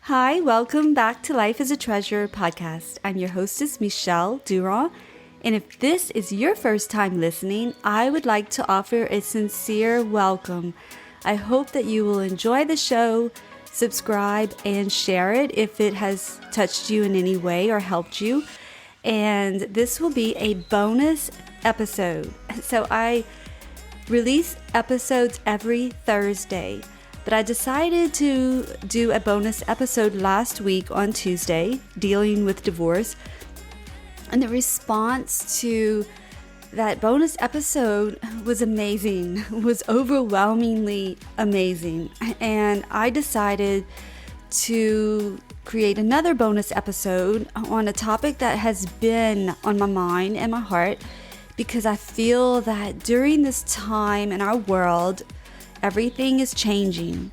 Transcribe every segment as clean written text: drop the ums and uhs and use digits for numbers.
Hi, welcome back to Life is a Treasure podcast. I'm your hostess, Michelle Durand. And if this is your first time listening, I would like to offer a sincere welcome. I hope that you will enjoy the show, subscribe, and share it if it has touched you in any way or helped you. And this will be a bonus episode. So I release episodes every Thursday. But I decided to do a bonus episode last week on Tuesday, dealing with divorce. And the response to that bonus episode was amazing, was overwhelmingly amazing. And I decided to create another bonus episode on a topic that has been on my mind and my heart, because I feel that during this time in our world, everything is changing.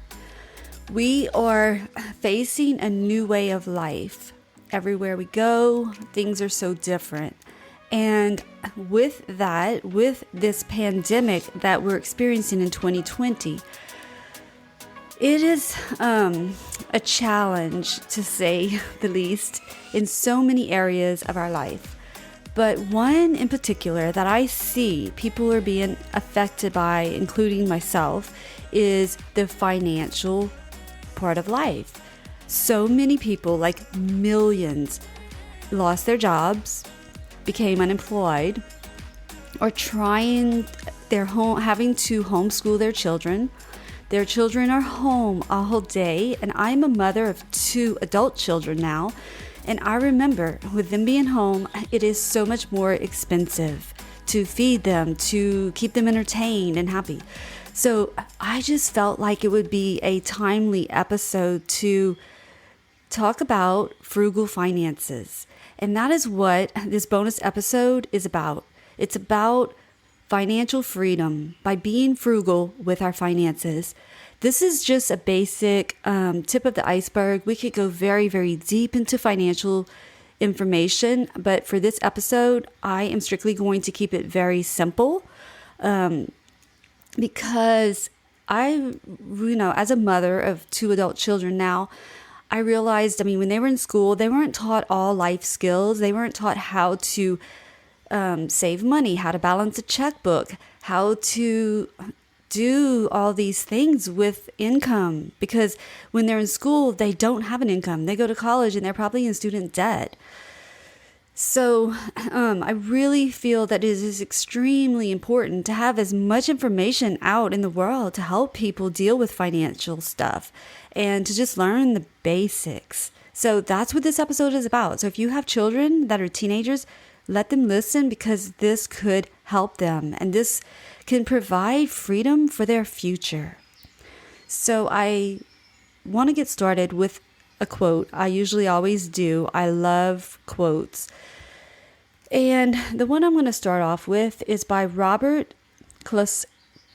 We are facing a new way of life. Everywhere we go, things are so different. And with that, with this pandemic that we're experiencing in 2020, it is a challenge, to say the least, in so many areas of our life. But one in particular that I see people are being affected by, including myself, is the financial part of life. So many people, like millions, lost their jobs, became unemployed, or having to homeschool their children. Their children are home all day, and I'm a mother of 2 adult children now. And I remember with them being home, it is so much more expensive to feed them, to keep them entertained and happy. So I just felt like it would be a timely episode to talk about frugal finances. And that is what this bonus episode is about. It's about financial freedom by being frugal with our finances. This is just a basic tip of the iceberg. We could go very, very deep into financial information, but for this episode, I am strictly going to keep it very simple because as a mother of 2 adult children now, I realized, when they were in school, they weren't taught all life skills. They weren't taught how to save money, how to balance a checkbook, how to do all these things with income, because when they're in school, they don't have an income. They go to college and they're probably in student debt. So I really feel that it is extremely important to have as much information out in the world to help people deal with financial stuff and to just learn the basics. So that's what this episode is about. So if you have children that are teenagers, let them listen, because this could help them and this can provide freedom for their future. So I want to get started with a quote. I usually always do. I love quotes. And the one I'm going to start off with is by Robert Kiyosaki.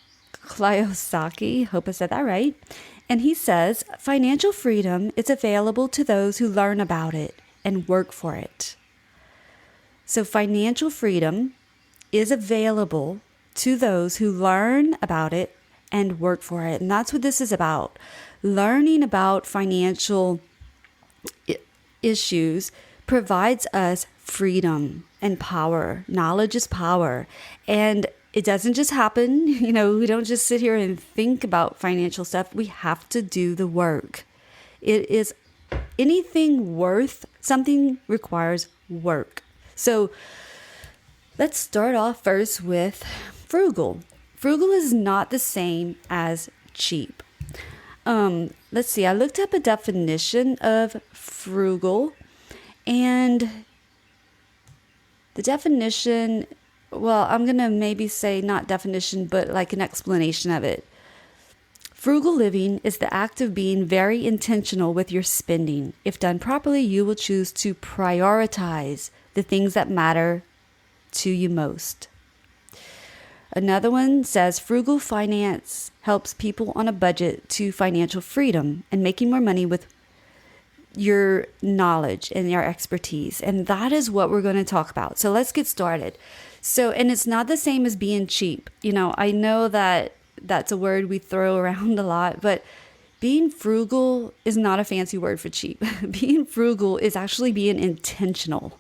Hope I said that right. And he says, "Financial freedom is available to those who learn about it and work for it." So financial freedom is available to those who learn about it and work for it. And that's what this is about. Learning about financial issues provides us freedom and power. Knowledge is power. And it doesn't just happen. We don't just sit here and think about financial stuff. We have to do the work. Anything worth something requires work. So let's start off first with frugal. Frugal is not the same as cheap. Let's see. I looked up a definition of frugal, and the definition, I'm going to maybe say not definition, but like an explanation of it. Frugal living is the act of being very intentional with your spending. If done properly, you will choose to prioritize the things that matter to you most. Another one says frugal finance helps people on a budget to financial freedom and making more money with your knowledge and your expertise. And that is what we're going to talk about. So let's get started. And it's not the same as being cheap. I know that that's a word we throw around a lot, but being frugal is not a fancy word for cheap. Being frugal is actually being intentional.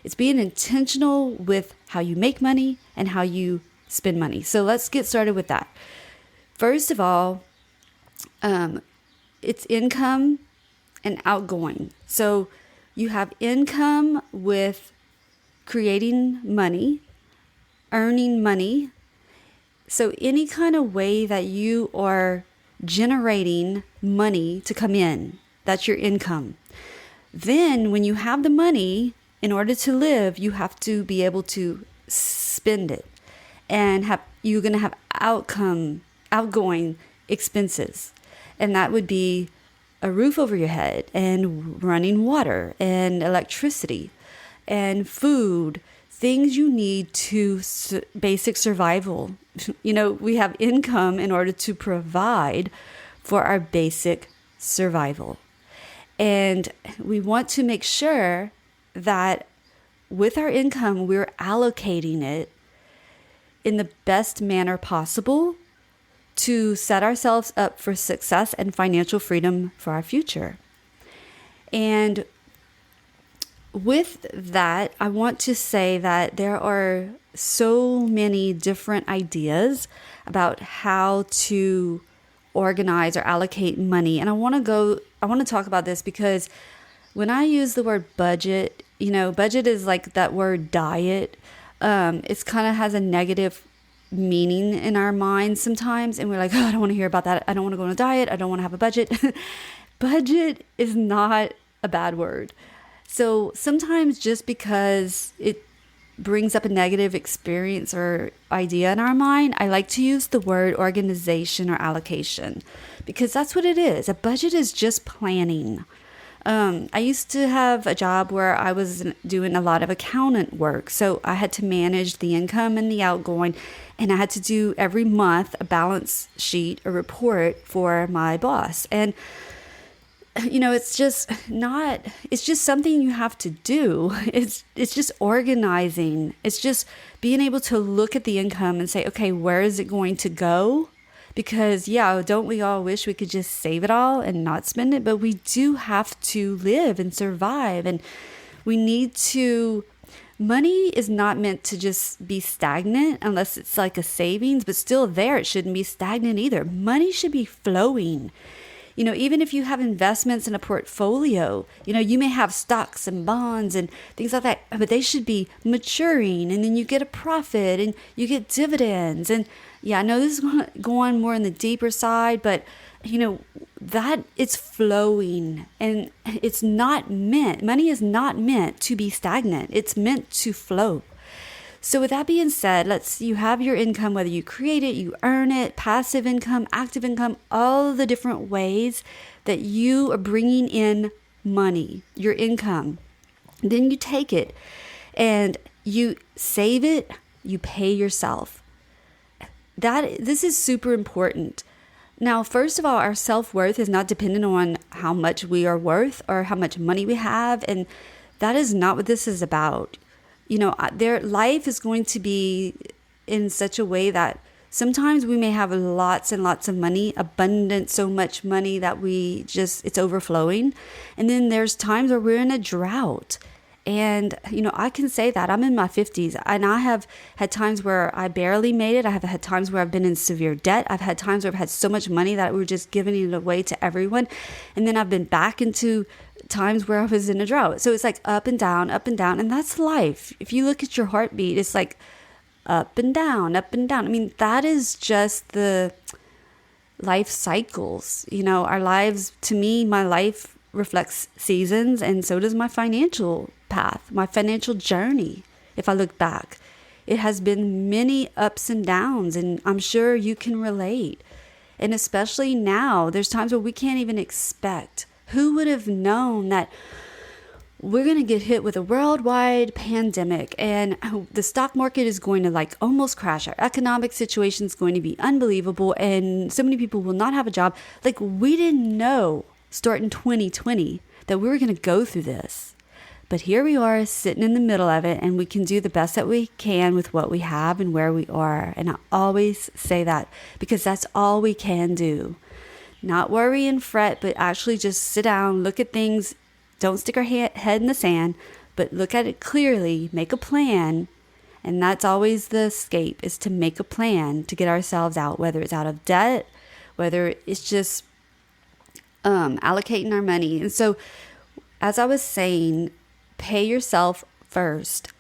It's being intentional with how you make money and how you spend money. So let's get started with that. First of all, it's income and outgoing. So you have income with creating money, earning money. So any kind of way that you are generating money to come in, that's your income. Then when you have the money, in order to live, you have to be able to spend it, and you're going to have outgoing expenses. And that would be a roof over your head and running water and electricity and food, things you need to basic survival. We have income in order to provide for our basic survival. And we want to make sure that with our income, we're allocating it in the best manner possible to set ourselves up for success and financial freedom for our future. And with that, I want to say that there are so many different ideas about how to organize or allocate money. And I want to talk about this because when I use the word budget, budget is like that word diet. It's kind of has a negative meaning in our minds sometimes. And we're like, oh, I don't want to hear about that. I don't want to go on a diet. I don't want to have a budget. Budget is not a bad word. So sometimes just because it brings up a negative experience or idea in our mind, I like to use the word organization or allocation because that's what it is. A budget is just planning. I used to have a job where I was doing a lot of accountant work. So I had to manage the income and the outgoing, and I had to do every month a balance sheet, a report for my boss. And it's just something you have to do. It's just organizing. It's just being able to look at the income and say, okay, where is it going to go? Because don't we all wish we could just save it all and not spend it? But we do have to live and survive. And we need to, money is not meant to just be stagnant unless it's like a savings, but still there, it shouldn't be stagnant either. Money should be flowing. Even if you have investments in a portfolio, you may have stocks and bonds and things like that, but they should be maturing, and then you get a profit and you get dividends. And I know this is going to go on more on the deeper side, but that it's flowing, and money is not meant to be stagnant. It's meant to flow. So with that being said, you have your income, whether you create it, you earn it, passive income, active income, all the different ways that you are bringing in money, your income. Then you take it and you save it, you pay yourself. This is super important. Now, first of all, our self-worth is not dependent on how much we are worth or how much money we have. And that is not what this is about. Their life is going to be in such a way that sometimes we may have lots and lots of money, abundant, so much money that it's overflowing. And then there's times where we're in a drought. And, I can say that I'm in my 50s, and I have had times where I barely made it. I have had times where I've been in severe debt. I've had times where I've had so much money that we're just giving it away to everyone. And then I've been back into times where I was in a drought. So it's like up and down, and that's life. If you look at your heartbeat, it's like up and down, up and down. I mean, that is just the life cycles. Our lives, to me, my life reflects seasons, and so does my financial path, my financial journey. If I look back, it has been many ups and downs, and I'm sure you can relate. And especially now, there's times where we can't even expect. Who would have known that we're going to get hit with a worldwide pandemic and the stock market is going to almost crash. Our economic situation is going to be unbelievable, and so many people will not have a job. We didn't know starting 2020 that we were going to go through this. But here we are sitting in the middle of it, and we can do the best that we can with what we have and where we are. And I always say that because that's all we can do. Not worry and fret, but actually just sit down, look at things. Don't stick our head in the sand, but look at it clearly, make a plan. And that's always the escape, is to make a plan to get ourselves out, whether it's out of debt, whether it's just allocating our money. And so, as I was saying, pay yourself first.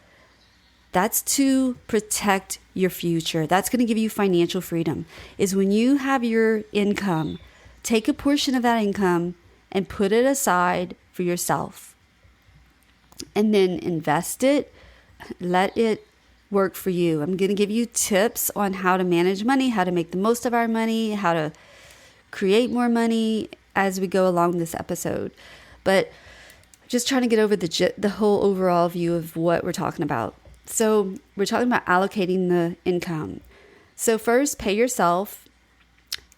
That's to protect your future. That's going to give you financial freedom, is when you have your income, take a portion of that income and put it aside for yourself. And then invest it, let it work for you. I'm going to give you tips on how to manage money, how to make the most of our money, how to create more money as we go along this episode. But just trying to get over the whole overall view of what we're talking about. So we're talking about allocating the income. So first, pay yourself.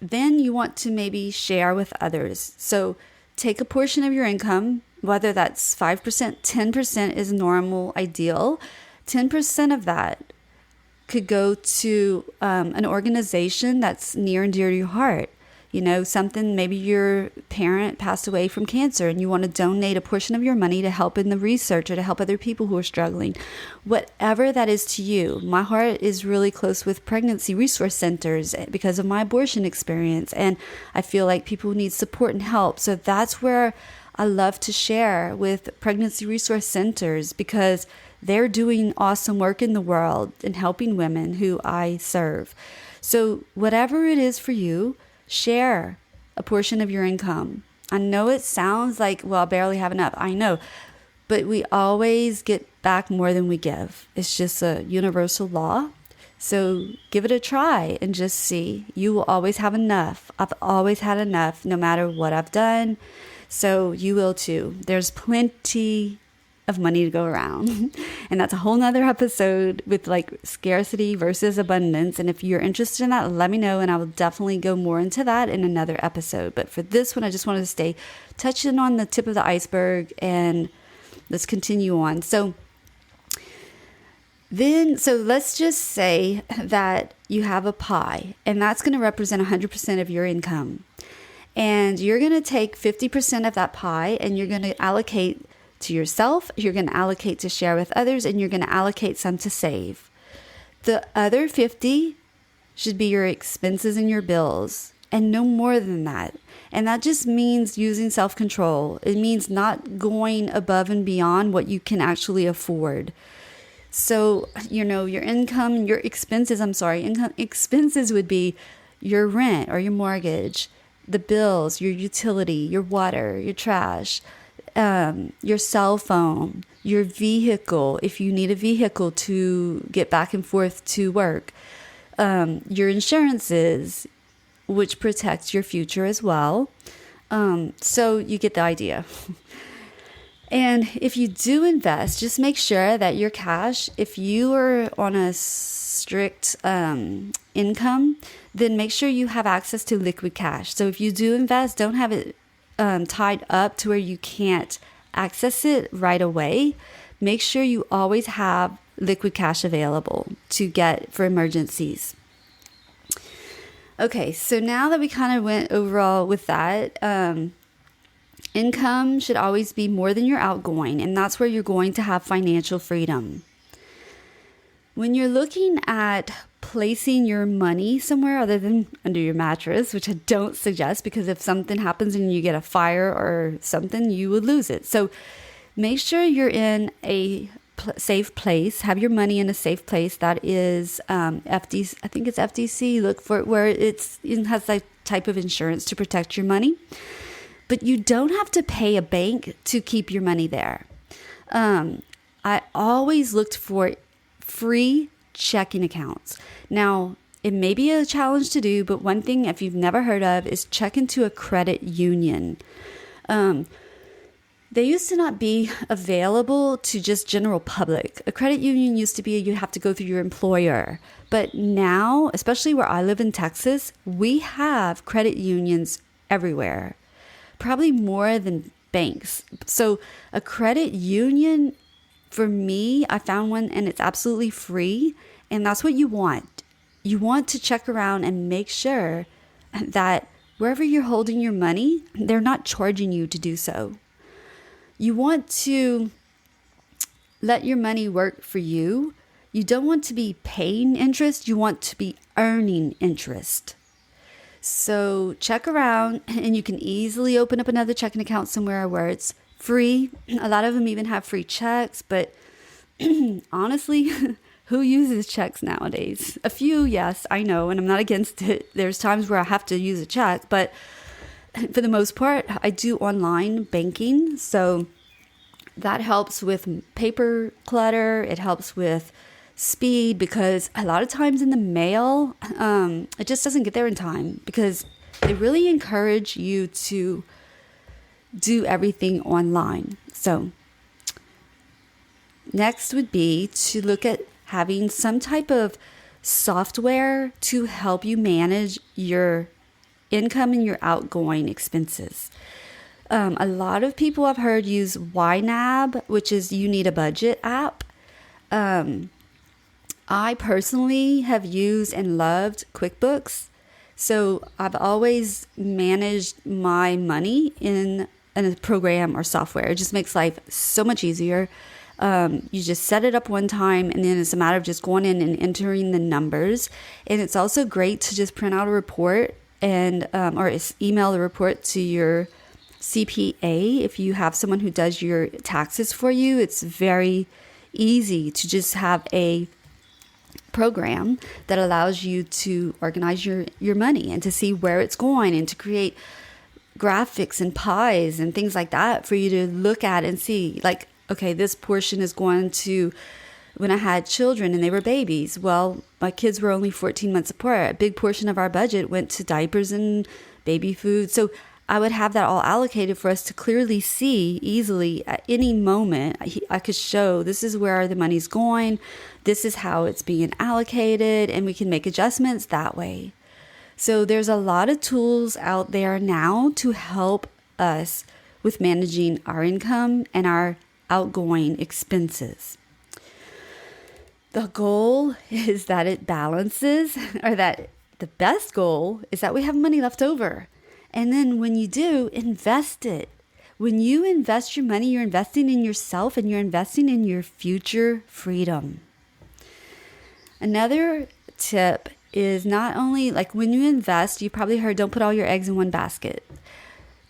Then you want to maybe share with others. So take a portion of your income, whether that's 5%, 10% is normal, ideal. 10% of that could go to an organization that's near and dear to your heart. Something, maybe your parent passed away from cancer and you want to donate a portion of your money to help in the research or to help other people who are struggling. Whatever that is to you. My heart is really close with pregnancy resource centers because of my abortion experience. And I feel like people need support and help. So that's where I love to share with pregnancy resource centers, because they're doing awesome work in the world and helping women who I serve. So whatever it is for you, share a portion of your income. I know it sounds like, well, I barely have enough. I know, but we always get back more than we give. It's just a universal law. So give it a try and just see. You will always have enough. I've always had enough no matter what I've done. So you will too. There's plenty of money to go around. And that's a whole nother episode with like scarcity versus abundance. And if you're interested in that, let me know and I will definitely go more into that in another episode. But for this one, I just wanted to stay touching on the tip of the iceberg and let's continue on. So let's just say that you have a pie and that's going to represent 100% of your income. And you're going to take 50% of that pie and you're going to allocate to yourself, you're going to allocate to share with others, and you're going to allocate some to save. The other 50 should be your expenses and your bills, and no more than that. And that just means using self-control. It means not going above and beyond what you can actually afford. So, your income, your expenses, expenses would be your rent or your mortgage, the bills, your utility, your water, your trash, your cell phone, your vehicle, if you need a vehicle to get back and forth to work, your insurances, which protects your future as well. So you get the idea. And if you do invest, just make sure that your cash, if you are on a strict income, then make sure you have access to liquid cash. So if you do invest, don't have it tied up to where you can't access it right away. Make sure you always have liquid cash available to get for emergencies. Okay, so now that we kind of went overall with that, income should always be more than your outgoing, and that's where you're going to have financial freedom. When you're looking at placing your money somewhere other than under your mattress, which I don't suggest, because if something happens and you get a fire or something, you would lose it. So make sure you're in a safe place. Have your money in a safe place that is FDC. I think it's FDC. Look for it where it has that type of insurance to protect your money. But you don't have to pay a bank to keep your money there. I always looked for free checking accounts. Now, it may be a challenge to do, but one thing, if you've never heard of, is check into a credit union. They used to not be available to just general public. A credit union used to be you have to go through your employer. But now, especially where I live in Texas, we have credit unions everywhere. Probably more than banks. So a credit union, for me, I found one and it's absolutely free. And that's what you want. You want to check around and make sure that wherever you're holding your money, they're not charging you to do so. You want to let your money work for you. You don't want to be paying interest. You want to be earning interest. So check around, and you can easily open up another checking account somewhere where it's free. A lot of them even have free checks, but honestly, who uses checks nowadays? A few, yes, I know, and I'm not against it. There's times where I have to use a check, but for the most part, I do online banking. So that helps with paper clutter. It helps with speed, because a lot of times in the mail, it just doesn't get there in time, because they really encourage you to do everything online. So next would be to look at having some type of software to help you manage your income and your outgoing expenses. A lot of people I've heard use YNAB, which is You Need a Budget app. I personally have used and loved QuickBooks. So I've always managed my money in a program or software. It just makes life so much easier. You just set it up one time, and then it's a matter of just going in and entering the numbers. And it's also great to just print out a report and or email the report to your CPA. If you have someone who does your taxes for you, it's very easy to just have a program that allows you to organize your money and to see where it's going, and to create graphics and pies and things like that for you to look at and see, like, okay, this portion is going to when I had children and they were babies. Well, my kids were only 14 months apart. A big portion of our budget went to diapers and baby food. So I would have that all allocated for us to clearly see easily at any moment. I could show this is where the money's going. This is how it's being allocated, and we can make adjustments that way. So there's a lot of tools out there now to help us with managing our income and our outgoing expenses. The goal is that it balances, or that the best goal is that we have money left over. And then when you do, invest it. When you invest your money, you're investing in yourself, and you're investing in your future freedom. Another tip is not only, like, when you invest, you probably heard, don't put all your eggs in one basket.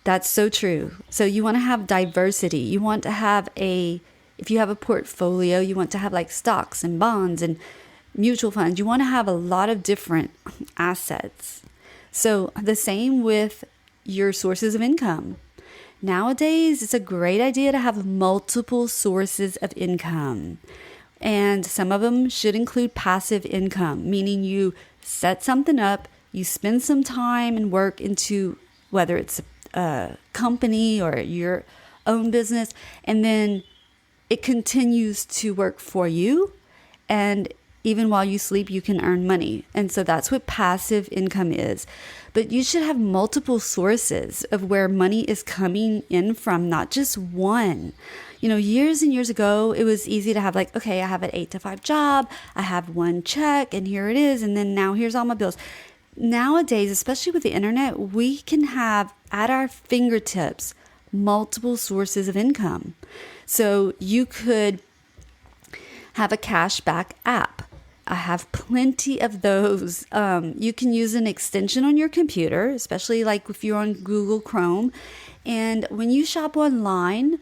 That's so true. So you want to have diversity. You want to have if you have a portfolio, you want to have like stocks and bonds and mutual funds. You want to have a lot of different assets. So the same with your sources of income. Nowadays, it's a great idea to have multiple sources of income. And some of them should include passive income, meaning you set something up, you spend some time and work into whether it's a company or your own business, and then it continues to work for you. And even while you sleep, you can earn money. And so that's what passive income is. But you should have multiple sources of where money is coming in from, not just one. You know, years and years ago, it was easy to have like, okay, I have an 8-to-5 job, I have one check, and here it is. And then now here's all my bills. Nowadays, especially with the internet, we can have at our fingertips multiple sources of income. So you could have a cashback app. I have plenty of those. You can use an extension on your computer, especially like if you're on Google Chrome. And when you shop online,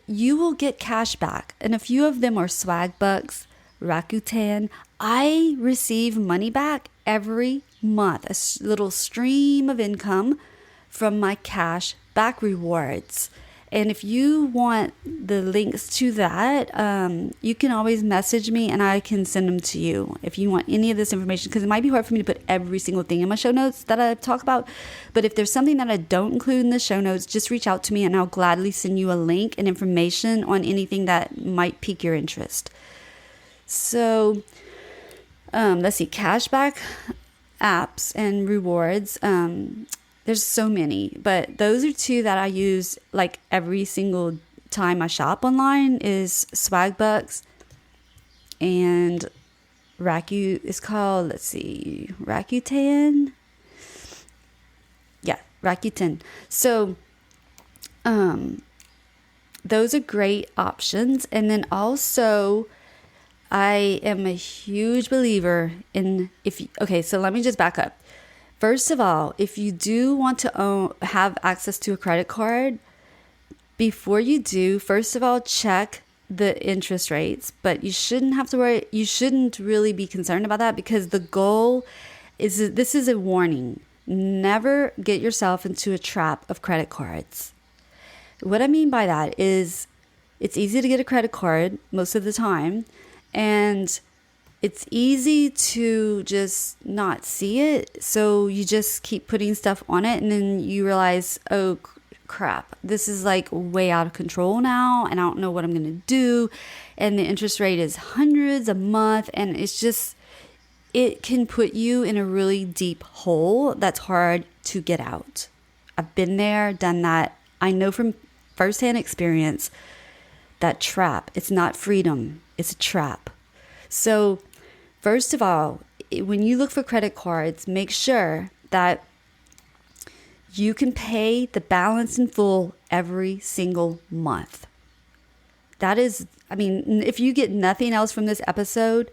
you will get cash back. And a few of them are Swag Bucks, Rakuten. I receive money back every month, a little stream of income from my cash back rewards. And if you want the links to that, you can always message me and I can send them to you if you want any of this information, because it might be hard for me to put every single thing in my show notes that I talk about. But if there's something that I don't include in the show notes, just reach out to me and I'll gladly send you a link and information on anything that might pique your interest. So let's see, cashback apps and rewards. There's so many, but those are two that I use like every single time I shop online is Swag Bucks and Rakuten. It's called, let's see, Rakuten. Yeah, Rakuten. So those are great options. And then also, I am a huge believer in so let me just back up. First of all, if you do want to have access to a credit card, before you do, first of all, check the interest rates, but you shouldn't have to worry. You shouldn't really be concerned about that, because the goal is, this is a warning. Never get yourself into a trap of credit cards. What I mean by that is, it's easy to get a credit card most of the time, and it's easy to just not see it. So you just keep putting stuff on it, and then you realize, oh crap, this is like way out of control now, and I don't know what I'm going to do. And the interest rate is hundreds a month, and it can put you in a really deep hole that's hard to get out. I've been there, done that. I know from firsthand experience that trap. It's not freedom, it's a trap. So first of all, when you look for credit cards, make sure that you can pay the balance in full every single month. That is, if you get nothing else from this episode,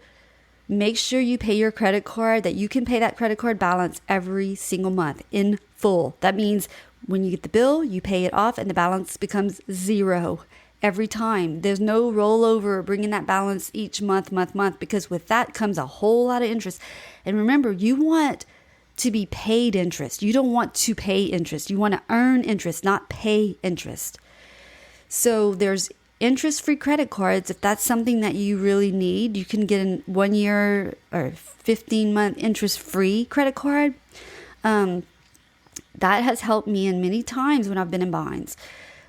make sure you pay your credit card, that you can pay that credit card balance every single month in full. That means when you get the bill, you pay it off and the balance becomes zero every time. There's no rollover bringing that balance each month, because with that comes a whole lot of interest. And remember, you want to be paid interest. You don't want to pay interest. You want to earn interest, not pay interest. So there's interest-free credit cards. If that's something that you really need, you can get a 1 year or 15-month interest-free credit card. That has helped me in many times when I've been in binds.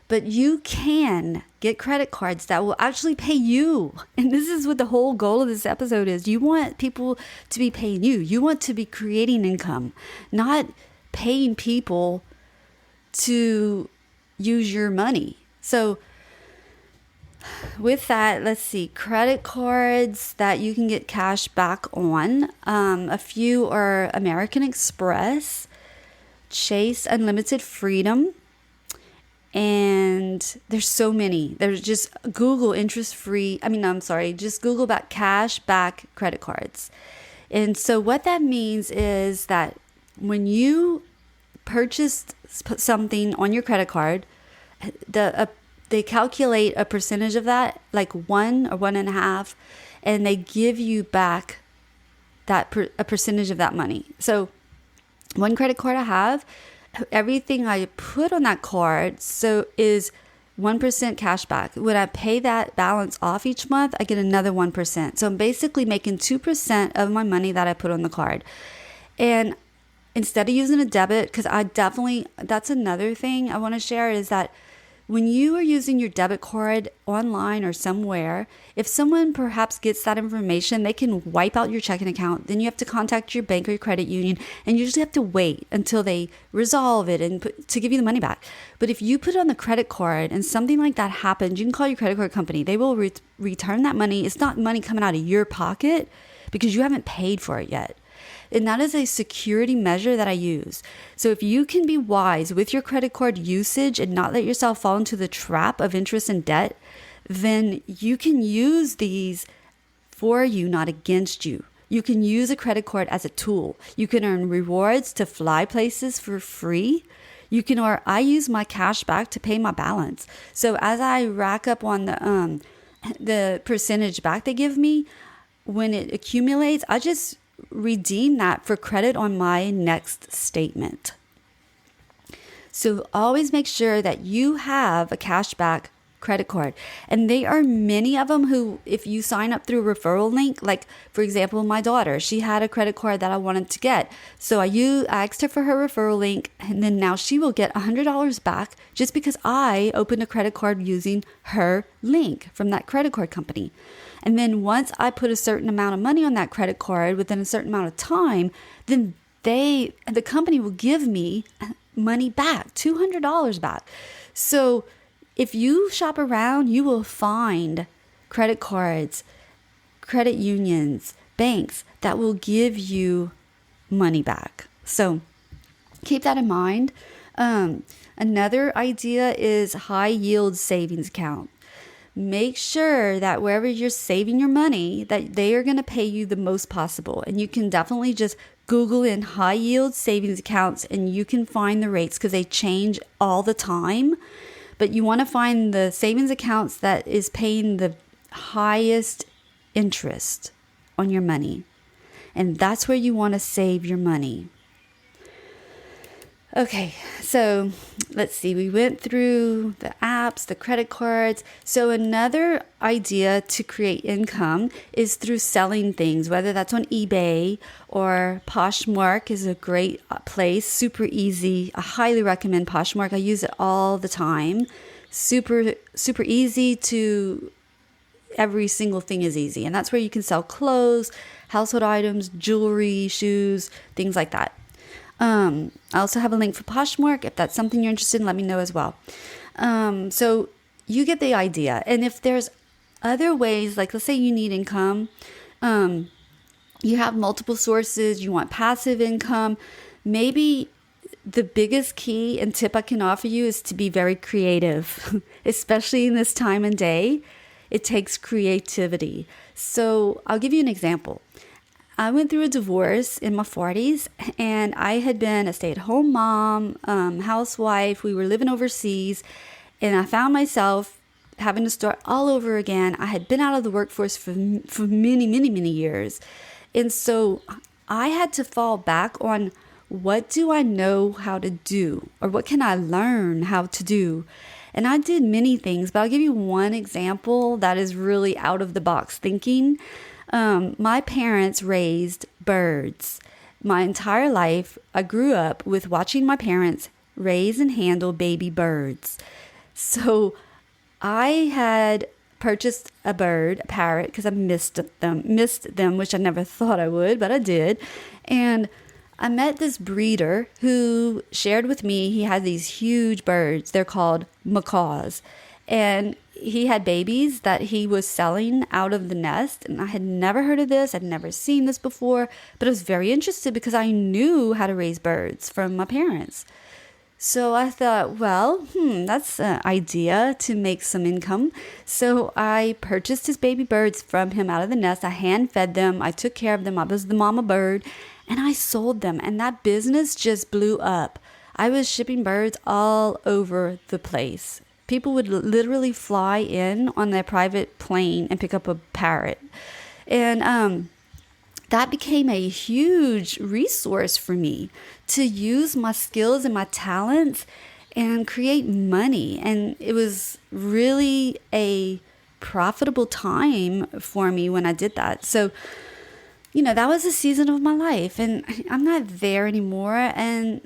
But you can get credit cards that will actually pay you. And this is what the whole goal of this episode is. You want people to be paying you. You want to be creating income, not paying people to use your money. So with that, let's see, credit cards that you can get cash back on. A few are American Express, Chase Unlimited Freedom, and there's so many. There's just Google just Google back cash back credit cards. And so what that means is that when you purchased something on your credit card, they calculate a percentage of that, like 1 or 1.5, and they give you back a percentage of that money. So one credit card I have, everything I put on that card is 1% cash back. When I pay that balance off each month, I get another 1%. So I'm basically making 2% of my money that I put on the card. And instead of using a debit, because that's another thing I want to share, is that when you are using your debit card online or somewhere, if someone perhaps gets that information, they can wipe out your checking account. Then you have to contact your bank or your credit union, and you usually have to wait until they resolve it and to give you the money back. But if you put it on the credit card and something like that happens, you can call your credit card company. They will return that money. It's not money coming out of your pocket because you haven't paid for it yet. And that is a security measure that I use. So if you can be wise with your credit card usage and not let yourself fall into the trap of interest and debt, then you can use these for you, not against you. You can use a credit card as a tool. You can earn rewards to fly places for free. I use my cash back to pay my balance. So as I rack up on the percentage back they give me, when it accumulates, I just redeem that for credit on my next statement. So always make sure that you have a cashback credit card. And there are many of them who, if you sign up through a referral link, like for example, my daughter, she had a credit card that I wanted to get. So I asked her for her referral link, and then now she will get $100 back just because I opened a credit card using her link from that credit card company. And then once I put a certain amount of money on that credit card within a certain amount of time, then the company will give me money back, $200 back. So if you shop around, you will find credit cards, credit unions, banks that will give you money back. So keep that in mind. Another idea is high yield savings account. Make sure that wherever you're saving your money, that they are going to pay you the most possible. And you can definitely just Google in high yield savings accounts and you can find the rates because they change all the time. But you want to find the savings accounts that is paying the highest interest on your money. And that's where you want to save your money. Okay, so let's see. We went through the apps, the credit cards. So another idea to create income is through selling things, whether that's on eBay or Poshmark is a great place. Super easy. I highly recommend Poshmark. I use it all the time. Super easy to, every single thing is easy. And that's where you can sell clothes, household items, jewelry, shoes, things like that. I also have a link for Poshmark. If that's something you're interested in, let me know as well. So you get the idea. And if there's other ways, like let's say you need income, you have multiple sources, you want passive income, maybe the biggest key and tip I can offer you is to be very creative, especially in this time and day. It takes creativity. So I'll give you an example. I went through a divorce in my 40s and I had been a stay-at-home mom, housewife. We were living overseas and I found myself having to start all over again. I had been out of the workforce for many years. And so I had to fall back on what do I know how to do or what can I learn how to do? And I did many things, but I'll give you one example that is really out of the box thinking. My parents raised birds. My entire life, I grew up with watching my parents raise and handle baby birds. So I had purchased a parrot, because I missed them, which I never thought I would, but I did. And I met this breeder who shared with me he had these huge birds. They're called macaws. And he had babies that he was selling out of the nest. And I had never heard of this. I'd never seen this before. But I was very interested because I knew how to raise birds from my parents. So I thought, well, that's an idea to make some income. So I purchased his baby birds from him out of the nest. I hand fed them. I took care of them. I was the mama bird. And I sold them. And that business just blew up. I was shipping birds all over the place. People would literally fly in on their private plane and pick up a parrot. And that became a huge resource for me to use my skills and my talents and create money. And it was really a profitable time for me when I did that. So, that was a season of my life. And I'm not there anymore. And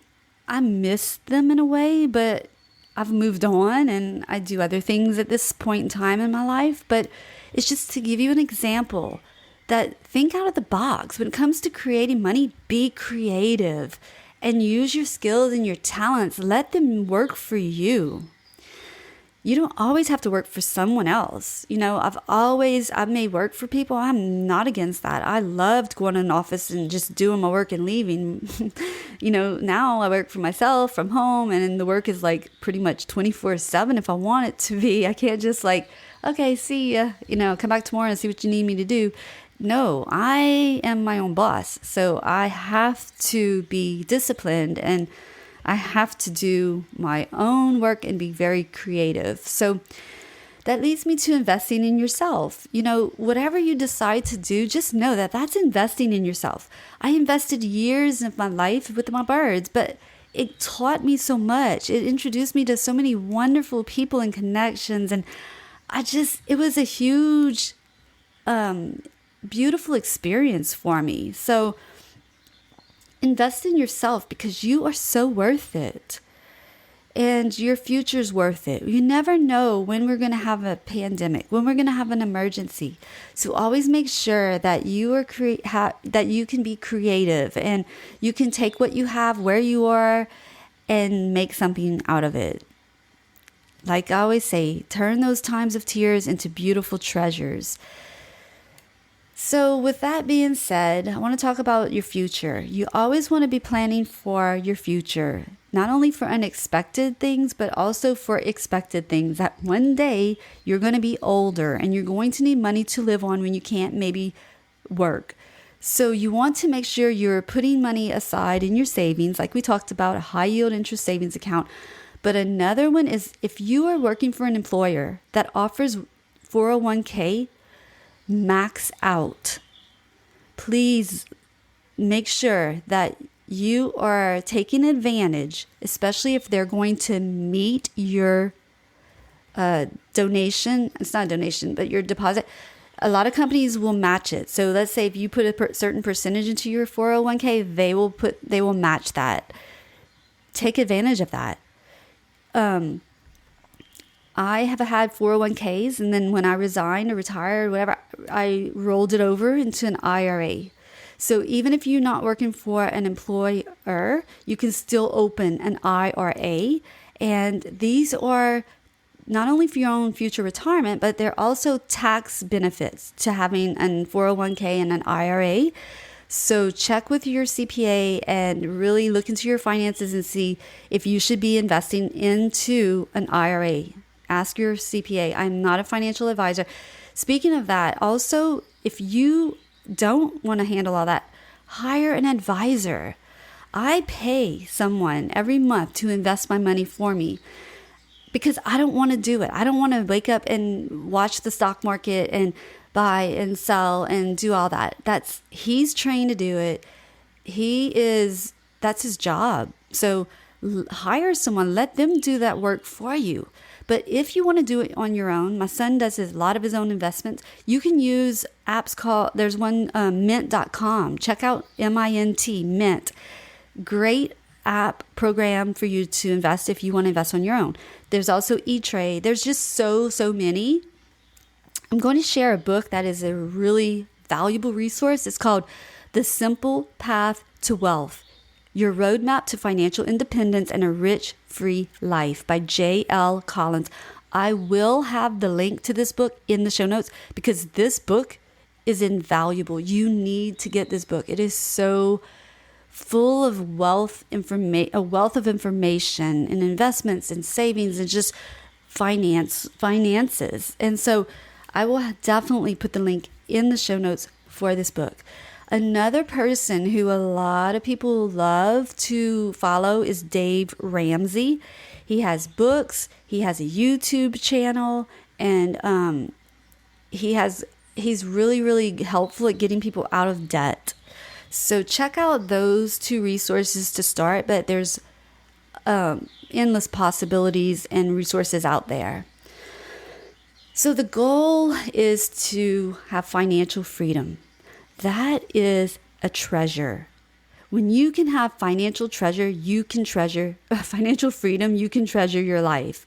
I miss them in a way, but I've moved on and I do other things at this point in time in my life. But it's just to give you an example that think out of the box. When it comes to creating money, be creative and use your skills and your talents. Let them work for you. You don't always have to work for someone else. I may work for people. I'm not against that. I loved going to an office and just doing my work and leaving. Now I work for myself from home and the work is like pretty much 24/7 if I want it to be. I can't just okay, see ya, come back tomorrow and see what you need me to do. No, I am my own boss. So I have to be disciplined and I have to do my own work and be very creative. So that leads me to investing in yourself. Whatever you decide to do, just know that that's investing in yourself. I invested years of my life with my birds, but it taught me so much. It introduced me to so many wonderful people and connections. And it was a huge, beautiful experience for me. So invest in yourself because you are so worth it. And your future's worth it. You never know when we're going to have a pandemic, when we're going to have an emergency. So always make sure that you are that you can be creative and you can take what you have where you are and make something out of it. Like I always say, turn those times of tears into beautiful treasures. So with that being said, I want to talk about your future. You always want to be planning for your future, not only for unexpected things, but also for expected things, that one day you're going to be older and you're going to need money to live on when you can't maybe work. So you want to make sure you're putting money aside in your savings, like we talked about, a high yield interest savings account. But another one is if you are working for an employer that offers 401k, max out. Please make sure that you are taking advantage, especially if they're going to meet your donation. It's not a donation, but your deposit. A lot of companies will match it. So let's say if you put a certain percentage into your 401k, they will match that. Take advantage of that. I have had 401ks, and then when I resigned or retired or whatever, I rolled it over into an IRA. So even if you're not working for an employer, you can still open an IRA. And these are not only for your own future retirement, but they're also tax benefits to having an 401k and an IRA. So check with your CPA and really look into your finances and see if you should be investing into an IRA. Ask your CPA. I'm not a financial advisor. Speaking of that, also, if you don't want to handle all that, hire an advisor. I pay someone every month to invest my money for me because I don't want to do it. I don't want to wake up and watch the stock market and buy and sell and do all that. He's trained to do it. That's his job. So hire someone, let them do that work for you. But if you want to do it on your own, my son does a lot of his own investments. You can use apps there's one, mint.com. Check out MINT, Mint. Great app program for you to invest if you want to invest on your own. There's also E-Trade. There's just so many. I'm going to share a book that is a really valuable resource. It's called The Simple Path to Wealth: Your Roadmap to Financial Independence and a Rich, Free Life by J.L. Collins. I will have the link to this book in the show notes because this book is invaluable. You need to get this book. It is so full of a wealth of information and investments and savings and just finances. And so I will definitely put the link in the show notes for this book. Another person who a lot of people love to follow is Dave Ramsey. He has books, he has a YouTube channel, and he's really helpful at getting people out of debt. So check out those two resources to start, but there's endless possibilities and resources out there. So the goal is to have financial freedom. That is a treasure. When you can have financial freedom, you can treasure your life.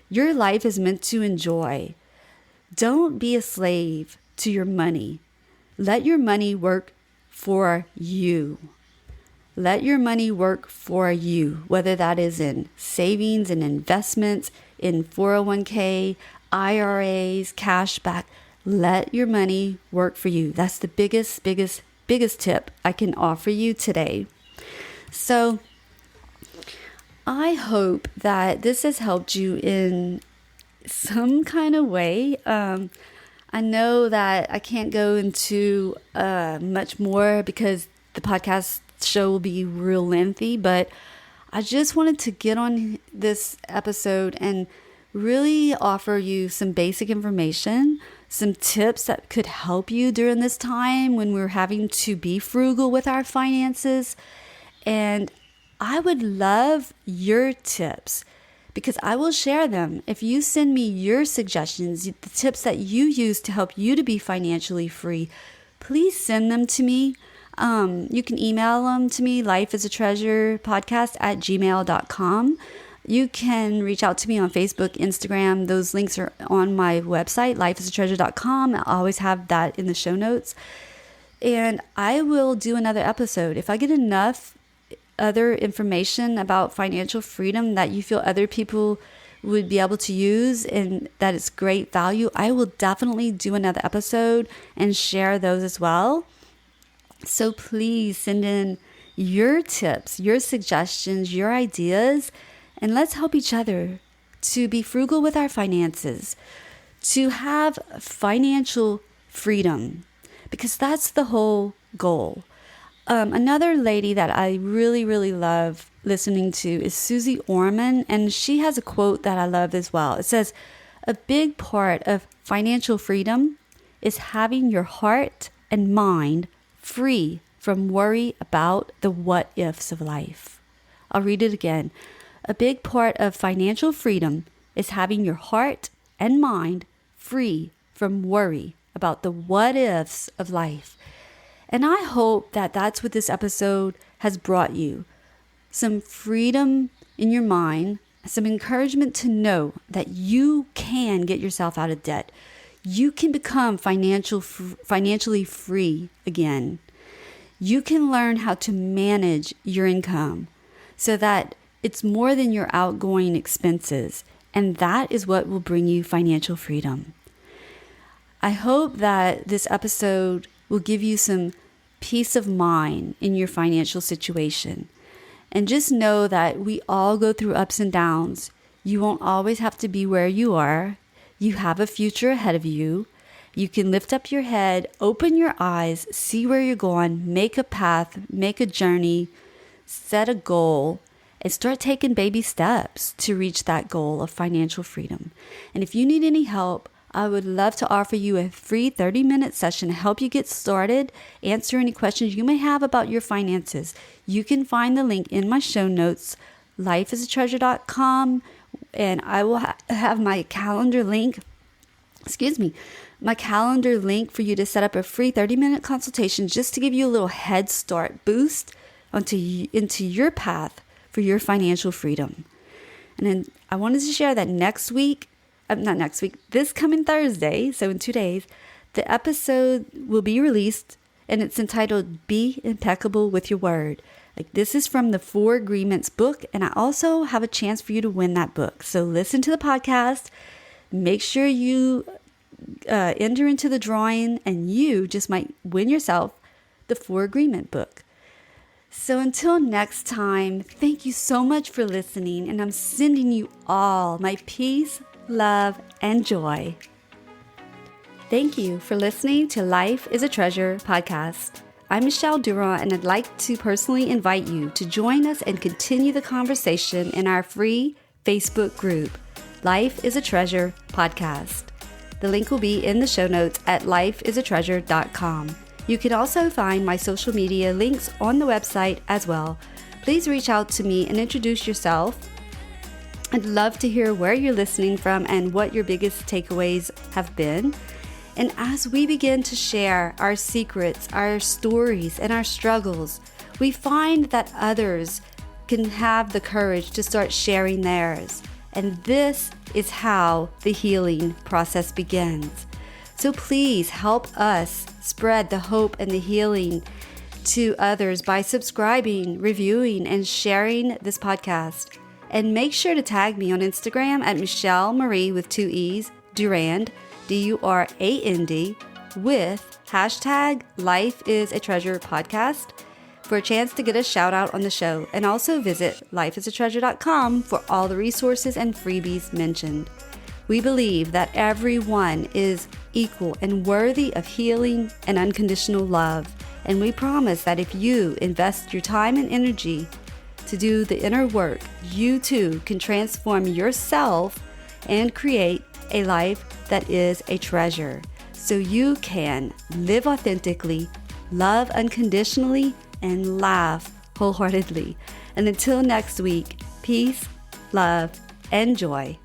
Your life is meant to enjoy. Don't be a slave to your money. Let your money work for you. Let your money work for you, whether that is in savings and investments, in 401k, IRAs, cashback. Let your money work for you. That's the biggest tip I can offer you today. So I hope that this has helped you in some kind of way. I know that I can't go into much more because the podcast show will be real lengthy, but I just wanted to get on this episode and really offer you some basic information, some tips that could help you during this time when we're having to be frugal with our finances. And I would love your tips because I will share them. If you send me your suggestions, the tips that you use to help you to be financially free, please send them to me. You can email them to me, lifeisatreasurepodcast@gmail.com. You can reach out to me on Facebook, Instagram. Those links are on my website, lifeisatreasure.com. I always have that in the show notes. And I will do another episode. If I get enough other information about financial freedom that you feel other people would be able to use and that it's great value, I will definitely do another episode and share those as well. So please send in your tips, your suggestions, your ideas, and let's help each other to be frugal with our finances, to have financial freedom, because that's the whole goal. Another lady that I really, really love listening to is Susie Orman, and she has a quote that I love as well. It says, "A big part of financial freedom is having your heart and mind free from worry about the what-ifs of life." I'll read it again. "A big part of financial freedom is having your heart and mind free from worry about the what-ifs of life." And I hope that that's what this episode has brought you. Some freedom in your mind, some encouragement to know that you can get yourself out of debt. You can become financially free again. You can learn how to manage your income so that it's more than your outgoing expenses. And that is what will bring you financial freedom. I hope that this episode will give you some peace of mind in your financial situation. And just know that we all go through ups and downs. You won't always have to be where you are. You have a future ahead of you. You can lift up your head, open your eyes, see where you're going, make a path, make a journey, set a goal, and start taking baby steps to reach that goal of financial freedom. And if you need any help, I would love to offer you a free 30-minute session to help you get started, answer any questions you may have about your finances. You can find the link in my show notes, lifeisatreasure.com, and I will have my calendar link for you to set up a free 30-minute consultation just to give you a little head start boost into your path for your financial freedom. And then I wanted to share that this coming Thursday, so in 2 days, the episode will be released and it's entitled Be Impeccable with Your Word. This is from the 4 Agreements book, and I also have a chance for you to win that book. So listen to the podcast, make sure you enter into the drawing, and you just might win yourself the 4 Agreement book. So until next time, thank you so much for listening, and I'm sending you all my peace, love, and joy. Thank you for listening to Life is a Treasure podcast. I'm Michelle Durand, and I'd like to personally invite you to join us and continue the conversation in our free Facebook group, Life is a Treasure podcast. The link will be in the show notes at lifeisatreasure.com. You can also find my social media links on the website as well. Please reach out to me and introduce yourself. I'd love to hear where you're listening from and what your biggest takeaways have been. And as we begin to share our secrets, our stories, and our struggles, we find that others can have the courage to start sharing theirs. And this is how the healing process begins. So please help us spread the hope and the healing to others by subscribing, reviewing, and sharing this podcast. And make sure to tag me on Instagram at Michelle Marie with 2 E's, Durand, Durand, with hashtag Life is a Treasure podcast for a chance to get a shout out on the show. And also visit lifeisatreasure.com for all the resources and freebies mentioned. We believe that everyone is equal and worthy of healing and unconditional love. And we promise that if you invest your time and energy to do the inner work, you too can transform yourself and create a life that is a treasure. So you can live authentically, love unconditionally, and laugh wholeheartedly. And until next week, peace, love, and joy.